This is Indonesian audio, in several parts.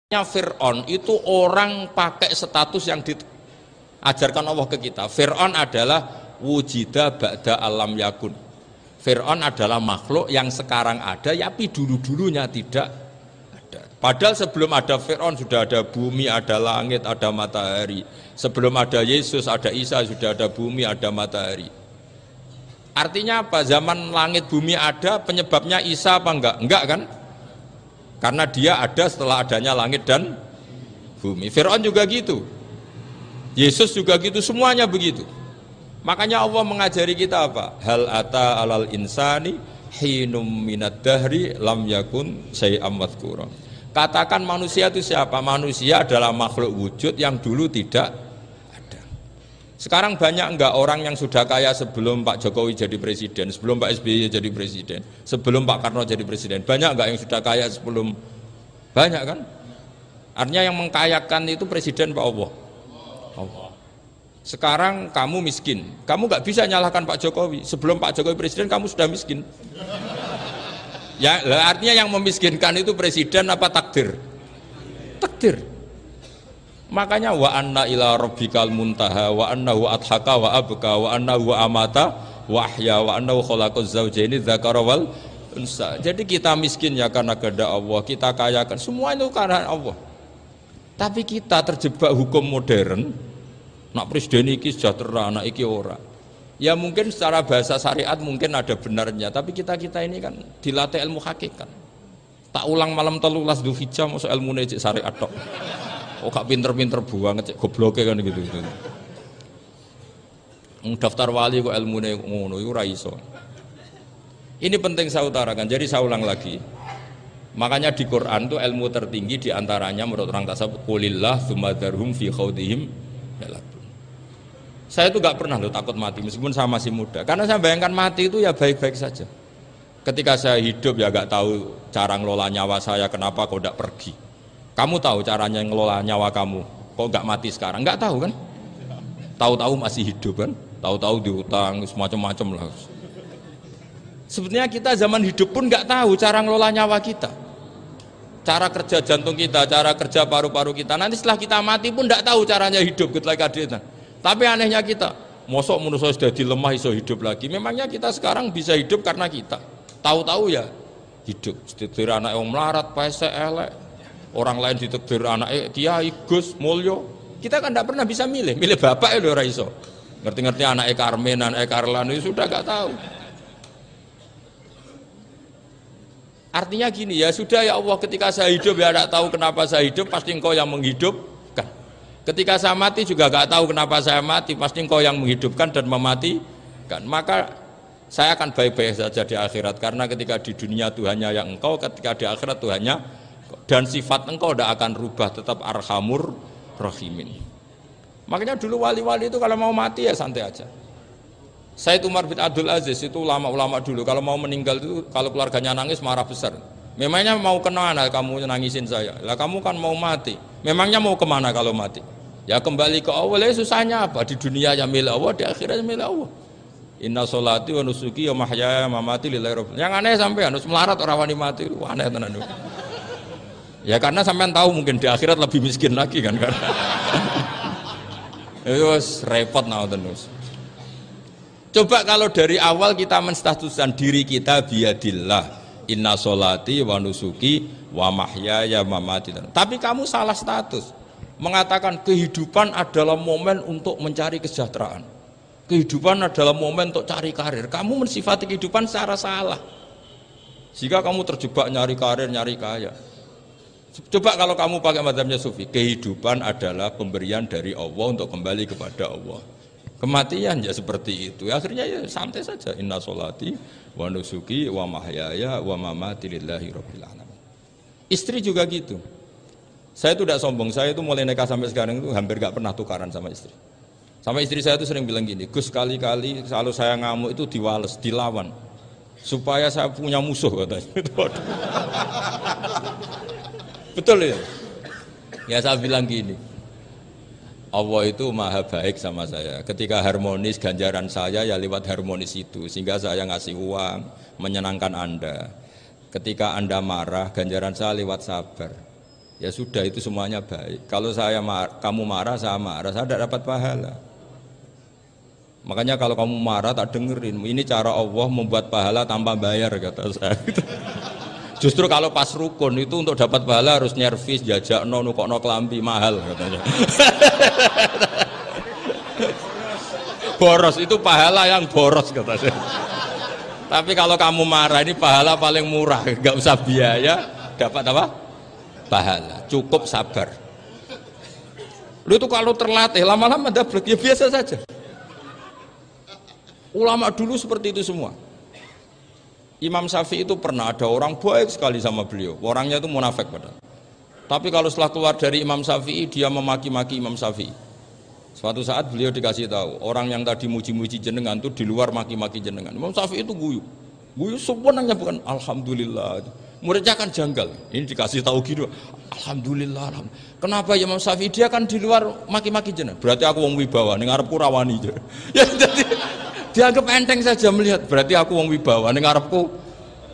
Fir'aun itu orang pakai status yang diajarkan Allah ke kita. Fir'aun adalah wujida ba'da alam yakun. Fir'aun adalah makhluk yang sekarang ada, tapi dulu-dulunya tidak ada. Padahal sebelum ada Fir'aun sudah ada bumi, ada langit, ada matahari. Sebelum ada Yesus, ada Isa, sudah ada bumi, ada matahari. Artinya apa? Zaman langit bumi ada, penyebabnya Isa apa enggak? Enggak kan? Karena dia ada setelah adanya langit dan bumi. Fir'aun juga gitu, Yesus juga gitu, semuanya begitu. Makanya Allah mengajari kita apa? Hal ata alal insani hinum minad dahri lam yakun syai'am madhkura. Katakan manusia itu siapa? Manusia adalah makhluk wujud yang dulu tidak ada. Sekarang banyak enggak orang yang sudah kaya sebelum Pak Jokowi jadi presiden, sebelum Pak SBY jadi presiden, sebelum Pak Karno jadi presiden? Banyak enggak yang sudah kaya sebelum? Banyak kan? Artinya yang mengkayakan itu presiden Pak Allah. Allah. Sekarang kamu miskin, kamu enggak bisa nyalahkan Pak Jokowi. Sebelum Pak Jokowi presiden kamu sudah miskin. Ya, artinya yang memiskinkan itu presiden apa takdir? Takdir. Makanya wa anna ila rabbikal muntaha wa annahu adhaka wa abka wa annahu amata wa ahya wa annahu khalaqaz zawjaini dzakara wal unsa. Jadi kita miskin ya karena kehendak Allah, kita kaya kan semua itu karena Allah. Tapi kita terjebak hukum modern. Nak presiden iki sejahtera, anak iki ora. Ya mungkin secara bahasa syariat mungkin ada benarnya, tapi kita ini kan dilatih ilmu hakikat. Tak ulang malam 13 Dzulhijjah masuk ilmune cek syariat tok. Oh gak pinter-pinter banget cek gobloke kan gitu. Daftar wali kok ilmune ngono iku ora iso. Ini penting saya utarakan. Jadi saya ulang lagi. Makanya di Quran itu ilmu tertinggi diantaranya menurut orang tasawuf qulillah tsumma dzarhum fi khaudihim yalabun. Saya itu gak pernah loh takut mati meskipun saya masih muda. Karena saya bayangkan mati itu ya baik-baik saja. Ketika saya hidup ya gak tahu cara ngelola nyawa saya, kenapa kok gak pergi. Kamu tahu caranya ngelola nyawa kamu, kok gak mati sekarang? Gak tahu kan? Tahu-tahu masih hidup kan? Tahu-tahu diutang, semacam-macam lah. Sebetulnya kita zaman hidup pun gak tahu cara ngelola nyawa kita. Cara kerja jantung kita, cara kerja paru-paru kita. Nanti setelah kita mati pun gak tahu caranya hidup ketika kita. Tapi anehnya kita, mosok manusia sudah dilemah iso hidup lagi. Memangnya kita sekarang bisa hidup karena kita tahu-tahu ya hidup. Ditakdir anak yang melarat, pesek, elek. Orang lain ditakdir anak Kiai, Gus, Mulyo. Kita kan tidak pernah bisa milih bapak itu ora iso. Ngerti-ngerti anak Karmen, anak Karlan itu sudah gak tahu. Artinya gini ya sudah ya Allah, ketika saya hidup ya tidak tahu kenapa saya hidup, pasti Engkau yang menghidupkan. Ketika saya mati juga gak tahu kenapa saya mati, pasti Engkau yang menghidupkan dan mematikan. Maka saya akan baik-baik saja di akhirat, karena ketika di dunia Tuhannya yang Engkau, ketika di akhirat Tuhannya, dan sifat Engkau tidak akan rubah, tetap arhamur rahimin. Makanya dulu wali-wali itu kalau mau mati ya santai aja. Said Umar bin Abdul Aziz itu ulama-ulama dulu kalau mau meninggal itu kalau keluarganya nangis marah besar. Memangnya mau kemana kamu nangisin saya? Lah kamu kan mau mati. Memangnya mau kemana kalau mati? Ya kembali ke Allah. Susahnya apa? Di dunia ya milik Allah, di akhirat milik Allah. Inna sholati wa nusuki wa mahyaya wa mamati lillahi rabbil. Yang aneh sampai harus melarat orang wani mati. Wah, aneh tenan. Ya karena sampean tahu mungkin di akhirat lebih miskin lagi kan. Itu repot terus. Coba kalau dari awal kita menstatuskan diri kita biadillah. Inna sholati wa nusuki wa mahyaya wa mamati. Tapi kamu salah status. Mengatakan kehidupan adalah momen untuk mencari kesejahteraan. Kehidupan adalah momen untuk cari karir. Kamu mensifati kehidupan secara salah. Jika kamu terjebak nyari karir, nyari kaya. Coba kalau kamu pakai mazhabnya Sufi, kehidupan adalah pemberian dari Allah untuk kembali kepada Allah. Kematian ya seperti itu. Akhirnya ya santai saja. Inna sholati wa nusuki wa mahyaya wa mamati lillahi rabbil alamin. Istri juga gitu. Saya itu tidak sombong, saya itu mulai nikah sampai sekarang itu hampir gak pernah tukaran sama istri. Sama istri saya itu sering bilang gini, Gus kali-kali kalau saya ngamuk itu diwales, dilawan. Supaya saya punya musuh katanya. Betul ya? Ya saya bilang gini, Allah itu maha baik sama saya. Ketika harmonis, ganjaran saya ya lewat harmonis itu. Sehingga saya ngasih uang, menyenangkan Anda. Ketika Anda marah, ganjaran saya lewat sabar. Ya sudah, itu semuanya baik. Kalau kamu marah, saya tidak dapat pahala. Makanya kalau kamu marah tak dengerin. Ini cara Allah membuat pahala tanpa bayar, kata saya. Justru kalau pas rukun itu untuk dapat pahala harus nyervis, jajakno, nukokno kelambi mahal, katanya. Boros itu pahala yang boros, kata saya. Tapi kalau kamu marah ini pahala paling murah, nggak usah biaya, dapat apa? Pahala, cukup sabar. Lu itu kalau terlatih lama-lama dapat, ya biasa saja. Ulama dulu seperti itu semua. Imam Syafi'i itu pernah ada orang baik sekali sama beliau, orangnya itu munafik padahal. Tapi kalau setelah keluar dari Imam Syafi'i, dia memaki-maki Imam Syafi'i. Suatu saat beliau dikasih tahu, orang yang tadi muji-muji jenengan itu di luar maki-maki jenengan. Imam Syafi'i itu guyu sebenarnya bukan alhamdulillah. Muridnya kan janggal, ini dikasih tahu gitu, alhamdulillah. Kenapa ya Imam Syafi'i, dia kan di luar maki-maki jenengan. Berarti aku wong wibawa, ning ngarepku rawani aja. Ya jadi dianggap enteng saja melihat, berarti aku wong wibawa, ning ngarepku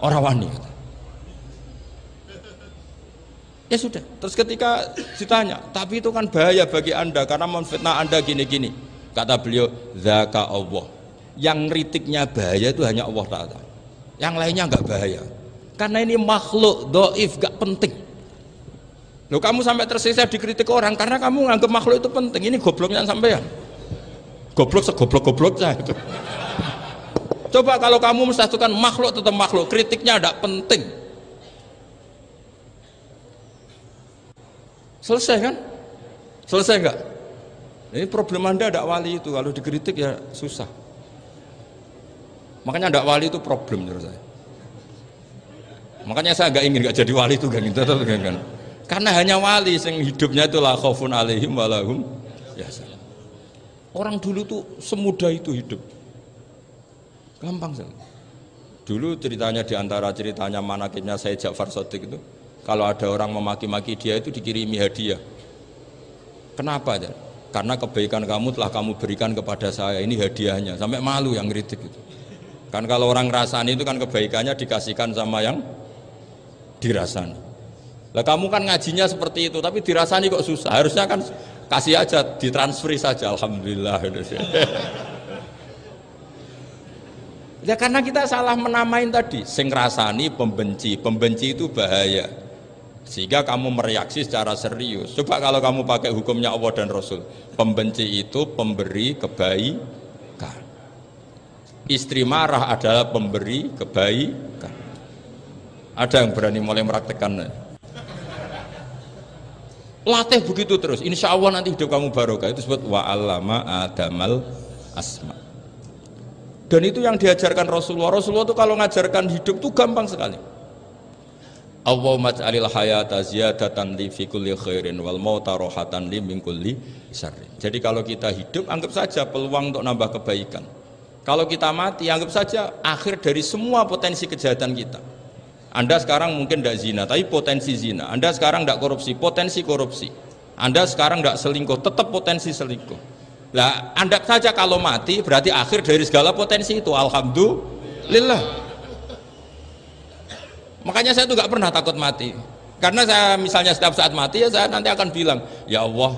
ora wani. Ya sudah, terus ketika ditanya, tapi itu kan bahaya bagi Anda karena memfitnah Anda gini-gini. Kata beliau, zaka Allah. Yang kritiknya bahaya itu hanya Allah Ta'ala. Yang lainnya enggak bahaya. Karena ini makhluk dhaif, gak penting. Loh, kamu sampai tersisa dikritik orang karena kamu nganggap makhluk itu penting. Ini gobloknya sampean. Goblok segoblok-gobloknya itu. Coba kalau kamu mensatukan makhluk tetap makhluk, kritiknya tidak penting. Selesai kan? Selesai enggak? Ini problem Anda tidak wali itu, kalau dikritik ya susah. Makanya tidak wali itu problem menurut saya. Makanya saya nggak ingin nggak jadi wali itu kan, karena hanya wali yang hidupnya itu la khaufun alaihim walahum yahzanun. Orang dulu tuh semudah itu hidup, gampang sekali. Dulu ceritanya diantara ceritanya manakibnya Sayyid Ja'far Shadiq itu, kalau ada orang memaki-maki dia itu dikirimi hadiah. Kenapa ya? Karena kebaikan kamu telah kamu berikan kepada saya, ini hadiahnya. Sampai malu yang ngeritik itu. Kan kalau orang rasani itu kan kebaikannya dikasihkan sama yang dirasani. Lah kamu kan ngajinya seperti itu, tapi dirasani kok susah. Harusnya kan kasih aja, ditransferi saja. Alhamdulillah. Ya karena kita salah menamain tadi. Sing rasani pembenci, pembenci itu bahaya. Sehingga kamu mereaksi secara serius. Coba kalau kamu pakai hukumnya Allah dan Rasul. Pembenci itu pemberi kebaikan. Istri marah adalah pemberi kebaikan. Ada yang berani mulai meraktekan. Latih begitu terus, insya Allah nanti hidup kamu barokah. Itu disebut wa'allama adamal asma. Dan itu yang diajarkan Rasulullah. Rasulullah itu kalau ngajarkan hidup itu gampang sekali. Allahumma ja'alil hayata ziyadatan li fi kulli khairin wal mauta rohatan li min kulli syarrin. Jadi kalau kita hidup anggap saja peluang untuk nambah kebaikan. Kalau kita mati anggap saja akhir dari semua potensi kejahatan kita. Anda sekarang mungkin tidak zina, tapi potensi zina. Anda sekarang tidak korupsi, potensi korupsi. Anda sekarang tidak selingkuh, tetap potensi selingkuh. Lah, Anda saja kalau mati berarti akhir dari segala potensi itu. Alhamdulillah. Makanya saya tuh nggak pernah takut mati. Karena saya misalnya setiap saat mati ya saya nanti akan bilang, ya Allah,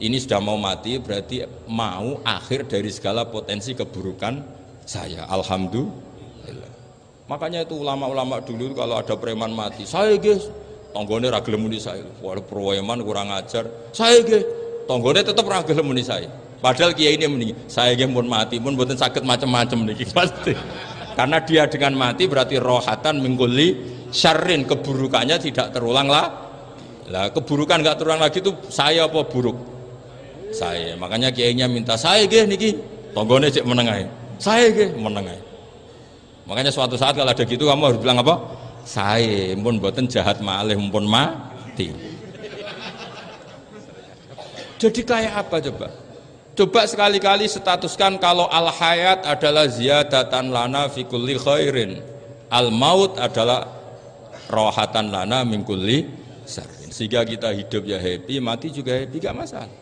ini sudah mau mati berarti mau akhir dari segala potensi keburukan saya. Alhamdulillah. Makanya itu ulama-ulama dulu kalau ada preman mati, saya guys, tonggone ra gelem muni saya. Walau preman kurang ajar, saya guys, tonggone tetap ra gelem muni saya. Padahal kiai ini muni, saya guys pun mati pun mboten sakit macam-macam niki pasti. Karena dia dengan mati berarti rohatan mingkuli syarrin, keburukannya tidak terulang lah. Lah keburukan enggak terulang lagi itu saya apa buruk? Saya. Makanya kiainya minta saya guys niki, tonggone cek menengae. Saya guys menengae. Makanya suatu saat kalau ada gitu kamu harus bilang apa? Saya pun buatan jahat malih pun mati. Jadi kayak apa coba? Coba sekali-kali statuskan kalau al hayat adalah ziyadatan lana fi kulli khairin. Al maut adalah rohatan lana min kulli syarrin. Sehingga kita hidup ya happy, mati juga happy, gak masalah.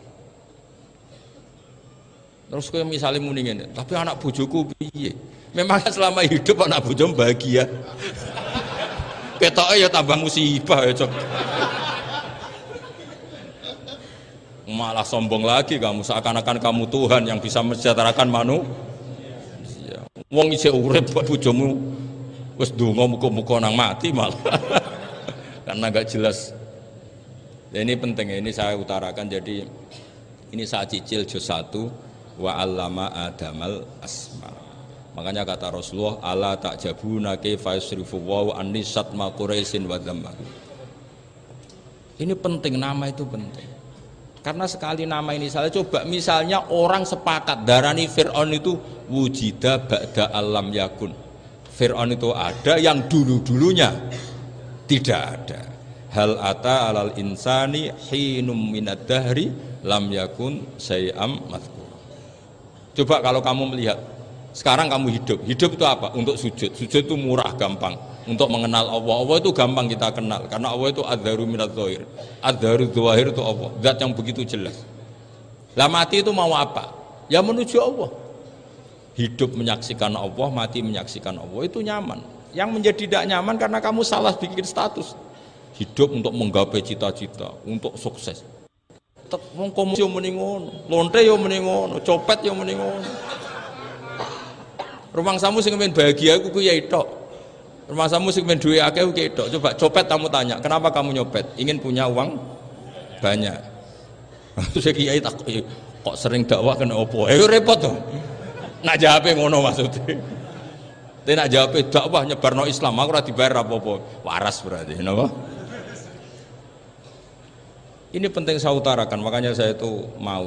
Terus kayak misalnya muni ngene, tapi anak bojoku piye? Memang selama hidup anak bojo bahagia. Ketoke ya tambah musibah ya, Cok. Malah sombong lagi kamu, seakan-akan kamu Tuhan yang bisa mensejahterakan manusia. Wong isih urip buat bojomu wis ndonga muga-muga nang mati malah. Karena enggak jelas. Ini penting, ini saya utarakan. Jadi ini saya cicil juz 1 wa 'allama adamal asma. Makanya kata Rasulullah, ala ta'jabuna kaifa yusrifu wa annisat ma quraisin wa dhamma. Ini penting, nama itu penting. Karena sekali nama ini salah, coba misalnya orang sepakat darani Fir'aun itu wujida ba'da alam yakun. Fir'aun itu ada yang dulu-dulunya tidak ada. Hal ata alal insani hinum minad dahri lam yakun syai'am madhkur. Coba kalau kamu melihat sekarang kamu hidup itu apa? Untuk sujud. Sujud itu murah, gampang. Untuk mengenal Allah. Allah itu gampang kita kenal. Karena Allah itu adzaru minadz dzahir. Adzaru dzahir itu Allah. Zat yang begitu jelas. Lah mati itu mau apa? Ya menuju Allah. Hidup menyaksikan Allah, mati menyaksikan Allah. Itu nyaman. Yang menjadi tidak nyaman karena kamu salah bikin status. Hidup untuk menggapai cita-cita, untuk sukses. Wong komo yo muni ngono, lonte yo muni ngono, copet yo muni ngono. Rumang samu sing men bahagia iku ya tok. Rumah samu sing men duwe akeh ku tok. Coba copet kamu tanya, kenapa kamu nyopet? Ingin punya uang banyak. Terus kiai tak kok sering dakwah kena opo? Repot to. Nak jawabe ngono maksudnya. Tapi nak jawabe dakwah nyebarno Islam, aku ora dibayar apa-apa. Waras berarti, napa? Ini penting saya utarakan, makanya saya itu mau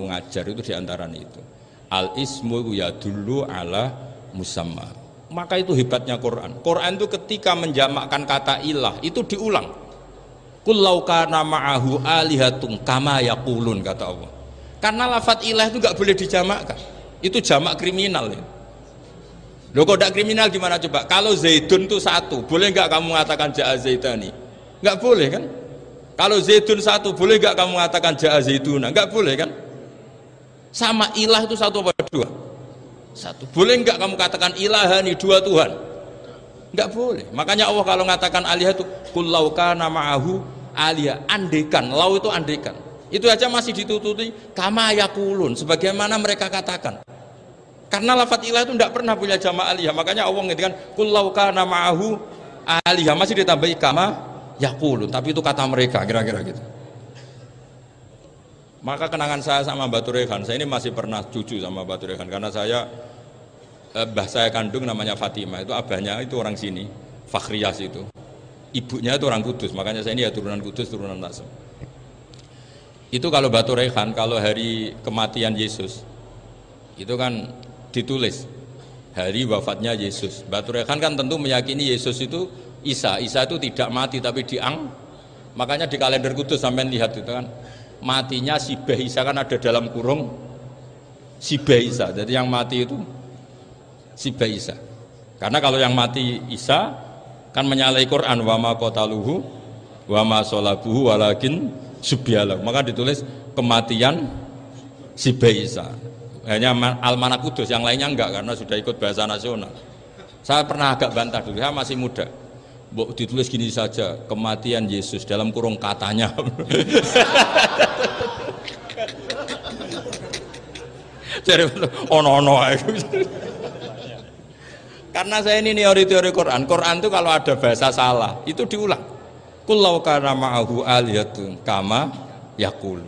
ngajar itu diantaran itu. Al ismu yadullu ala musamma. Maka itu hebatnya Quran. Quran itu ketika menjamakkan kata ilah itu diulang. Qul law kana ma'ahu alihatun kama yaqulun, kata Allah. Karena lafadz ilah itu enggak boleh dijamakkan. Itu jamak kriminal ya. Loh kok tidak kriminal gimana coba? Kalau Zaidun itu satu, boleh enggak kamu mengatakan ja'a Zaidani? Enggak boleh kan? Kalau Zaidun satu, boleh enggak kamu mengatakan ja'a Zaiduna? Enggak boleh kan? Sama ilah itu satu apa dua? Satu. Boleh enggak kamu katakan ilahani, dua Tuhan? Enggak boleh. Makanya Allah kalau mengatakan alihah itu qul law kana ma'ahu alihah, andekan. Lau itu andekan. Itu aja masih ditututi kama yaqulun, sebagaimana mereka katakan. Karena lafadz ilah itu tidak pernah punya jama' alihah. Makanya Allah mengatakan qul law kana ma'ahu alihah, masih ditambahi kama yaqulun, tapi itu kata mereka kira-kira gitu. Maka kenangan saya sama Batu Rehan, saya ini masih pernah cucu sama Batu Rehan karena saya mbah saya kandung namanya Fatimah, itu abahnya itu orang sini, Fakhriyas itu. Ibunya itu orang Kudus, makanya saya ini ya turunan Kudus, turunan Tasem. Itu kalau Batu Rehan, kalau hari kematian Yesus itu kan ditulis hari wafatnya Yesus. Batu Rehan kan tentu meyakini Yesus itu Isa itu tidak mati tapi makanya di kalender Kudus sampai lihat itu kan matinya Sibah Isa kan ada dalam kurung Sibah Isa, jadi yang mati itu Sibah Isa. Karena kalau yang mati Isa kan menyalahi Quran, wa ma qataluhu wa ma salabuhu walakin subyalah, maka ditulis kematian Sibah Isa. Hanya Almanak Kudus, yang lainnya enggak karena sudah ikut bahasa nasional. Saya pernah agak bantah dulu, saya masih muda. Ditulis gini saja, kematian Yesus dalam kurung katanya. Jadi ono. Karena saya ini teori Quran. Quran itu kalau ada bahasa salah itu diulang. Qul law kana ma'ahu aliyatun kama yaqul.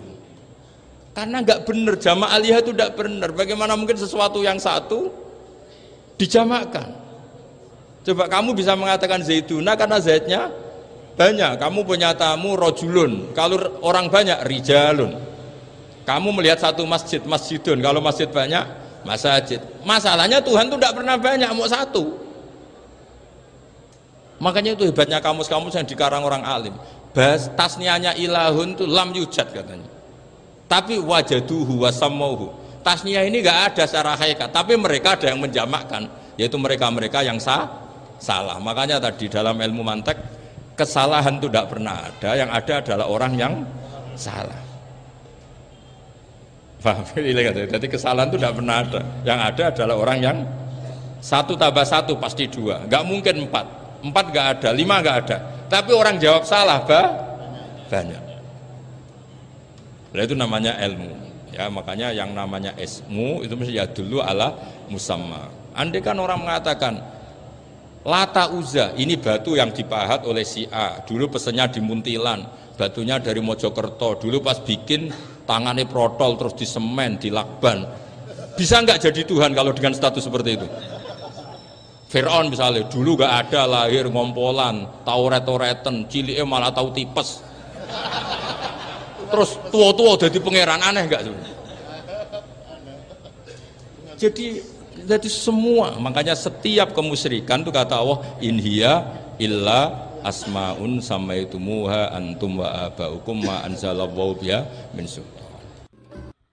Karena enggak benar, jama' aliyah itu enggak benar. Bagaimana mungkin sesuatu yang satu dijamakkan? Coba kamu bisa mengatakan Zaiduna karena Zaidnya banyak. Kamu punya tamu rojulun, kalau orang banyak rijalun. Kamu melihat satu masjid, masjidun. Kalau masjid banyak, masajid. Masalahnya Tuhan itu tidak pernah banyak, mau satu. Makanya itu hebatnya kamus-kamus yang dikarang orang alim. Tasnianya ilahun itu lam yujad katanya. Tapi wajaduhu wasammauhu. Tasniah ini enggak ada secara hakikat, tapi mereka ada yang menjamakkan, yaitu mereka-mereka yang salah. Makanya tadi dalam ilmu mantek kesalahan itu tidak pernah ada, yang ada adalah orang yang salah. Paham? Jadi kesalahan itu tidak pernah ada, yang ada adalah orang yang satu tambah satu pasti dua, nggak mungkin empat nggak ada, lima nggak ada, tapi orang jawab salah banyak. Nah, itu namanya ilmu. Ya, makanya yang namanya ismu itu mesti ya dulu ala musamma. Andai kan orang mengatakan Lata Uzza, ini batu yang dipahat oleh si A. Dulu pesennya di Muntilan, batunya dari Mojokerto. Dulu pas bikin tangannya protol terus disemen, dilakban. Bisa nggak jadi Tuhan kalau dengan status seperti itu? Fir'aun misalnya, dulu nggak ada, lahir ngompolan, tahu retoretan, ciliknya malah tahu tipes. Terus tua-tua jadi pangeran, aneh nggak sih? Jadi semua, makanya setiap kemusyrikan itu kata Allah, in hiya illa asmaun samaitumuha antum wa abaukum ma anzalallahu biha min sultan.